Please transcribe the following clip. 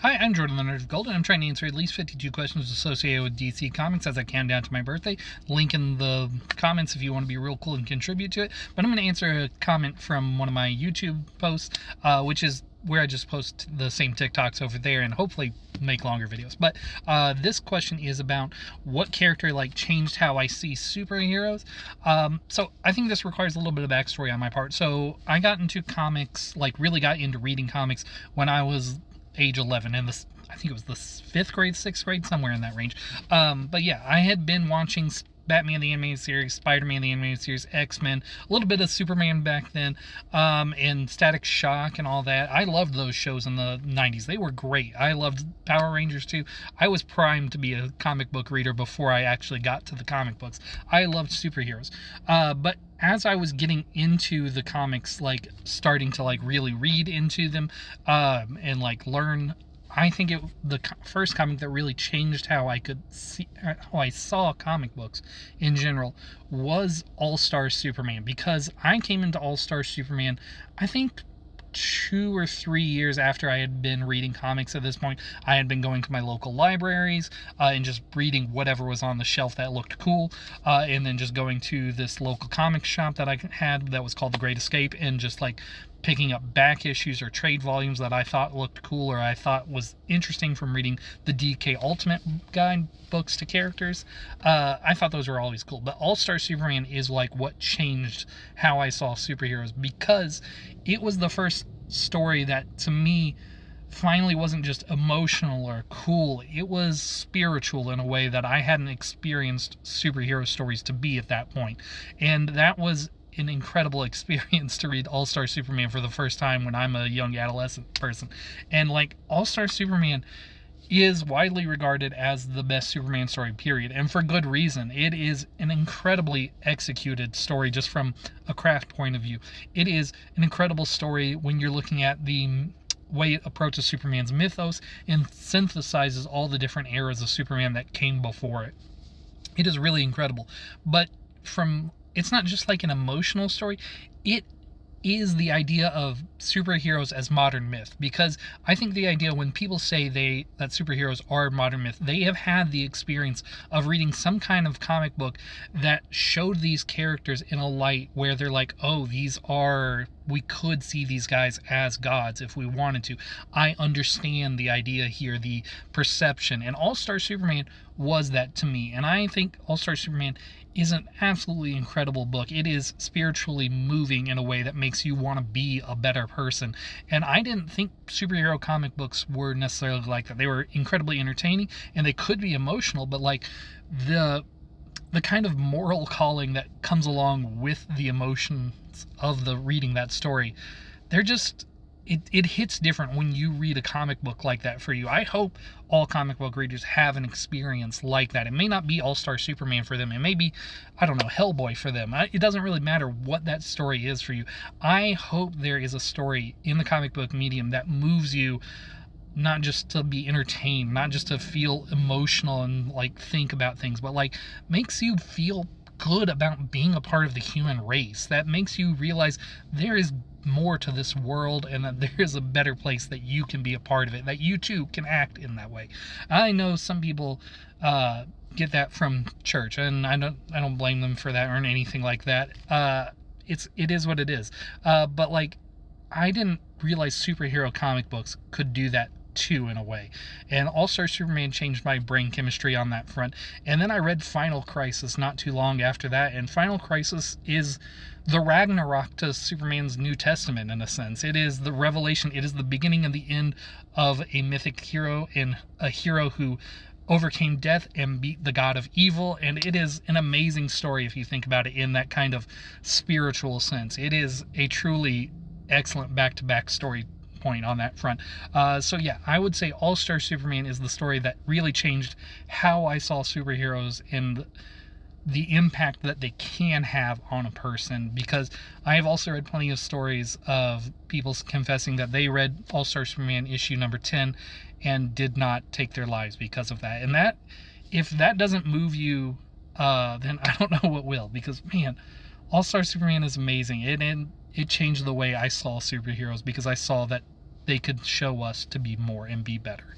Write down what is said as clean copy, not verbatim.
Hi, I'm Jordan the Nerd of Gold, and I'm trying to answer at least 52 questions associated with DC Comics as I count down to my birthday. Link in the comments if you want to be real cool and contribute to it. But I'm going to answer a comment from one of my YouTube posts, which is where I just post the same TikToks over there and hopefully make longer videos. But this question is about what character changed how I see superheroes. So I think this requires a little bit of backstory on my part. So I got into comics, really got into reading comics when I was age 11, and I think it was the 5th grade, 6th grade, somewhere in that range. But yeah, I had been watching Batman the Animated Series, Spider-Man the Animated Series, X-Men, a little bit of Superman back then, and Static Shock and all that. I loved those shows in the 90s. They were great. I loved Power Rangers too. I was primed to be a comic book reader before I actually got to the comic books. I loved superheroes. But as I was getting into the comics, starting to really read into them, and learn, I think the first comic that really changed how I saw comic books in general was All-Star Superman, because I came into All-Star Superman, I think 2 or 3 years after I had been reading comics. At this point, I had been going to my local libraries and just reading whatever was on the shelf that looked cool, and then just going to this local comic shop that I had that was called The Great Escape, and just picking up back issues or trade volumes that I thought looked cool or I thought was interesting from reading the DK Ultimate Guide books to characters. I thought those were always cool. But All-Star Superman is what changed how I saw superheroes, because it was the first story that, to me, finally wasn't just emotional or cool. It was spiritual in a way that I hadn't experienced superhero stories to be at that point. And that was an incredible experience to read All-Star Superman for the first time when I'm a young adolescent person. And All-Star Superman is widely regarded as the best Superman story, period, and for good reason. It is an incredibly executed story just from a craft point of view. It is an incredible story when you're looking at the way it approaches Superman's mythos and synthesizes all the different eras of Superman that came before it. It is really incredible. But it's not just an emotional story. It is the idea of superheroes as modern myth, because I think the idea when people say that superheroes are modern myth, they have had the experience of reading some kind of comic book that showed these characters in a light where they're oh, we could see these guys as gods if we wanted to. I understand the idea here, the perception, and All-Star Superman was that to me. And I think All-Star Superman is an absolutely incredible book. It is spiritually moving in a way that makes you want to be a better person. And I didn't think superhero comic books were necessarily like that. They were incredibly entertaining, and they could be emotional, but the kind of moral calling that comes along with the emotions of the reading that story, they're just, it hits different when you read a comic book like that for you. I hope all comic book readers have an experience like that. It may not be All-Star Superman for them. It may be, I don't know, Hellboy for them. It doesn't really matter what that story is for you. I hope there is a story in the comic book medium that moves you, not just to be entertained, not just to feel emotional and think about things, but makes you feel good about being a part of the human race. That makes you realize there is more to this world, and that there is a better place that you can be a part of it, that you too can act in that way. I know some people get that from church, and I don't blame them for that or anything like that. It is what it is. But I didn't realize superhero comic books could do that too, in a way. And All-Star Superman changed my brain chemistry on that front. And then I read Final Crisis not too long after that, and Final Crisis is the Ragnarok to Superman's New Testament, in a sense. It is the revelation. It is the beginning and the end of a mythic hero, and a hero who overcame death and beat the god of evil. And it is an amazing story if you think about it in that kind of spiritual sense. It is a truly excellent back-to-back story point on that front. So yeah, I would say All-Star Superman is the story that really changed how I saw superheroes and the impact that they can have on a person, because I have also read plenty of stories of people confessing that they read All-Star Superman issue number 10 and did not take their lives because of that. And that, if that doesn't move you, then I don't know what will, because man, All-Star Superman is amazing. It changed the way I saw superheroes, because I saw that they could show us to be more and be better.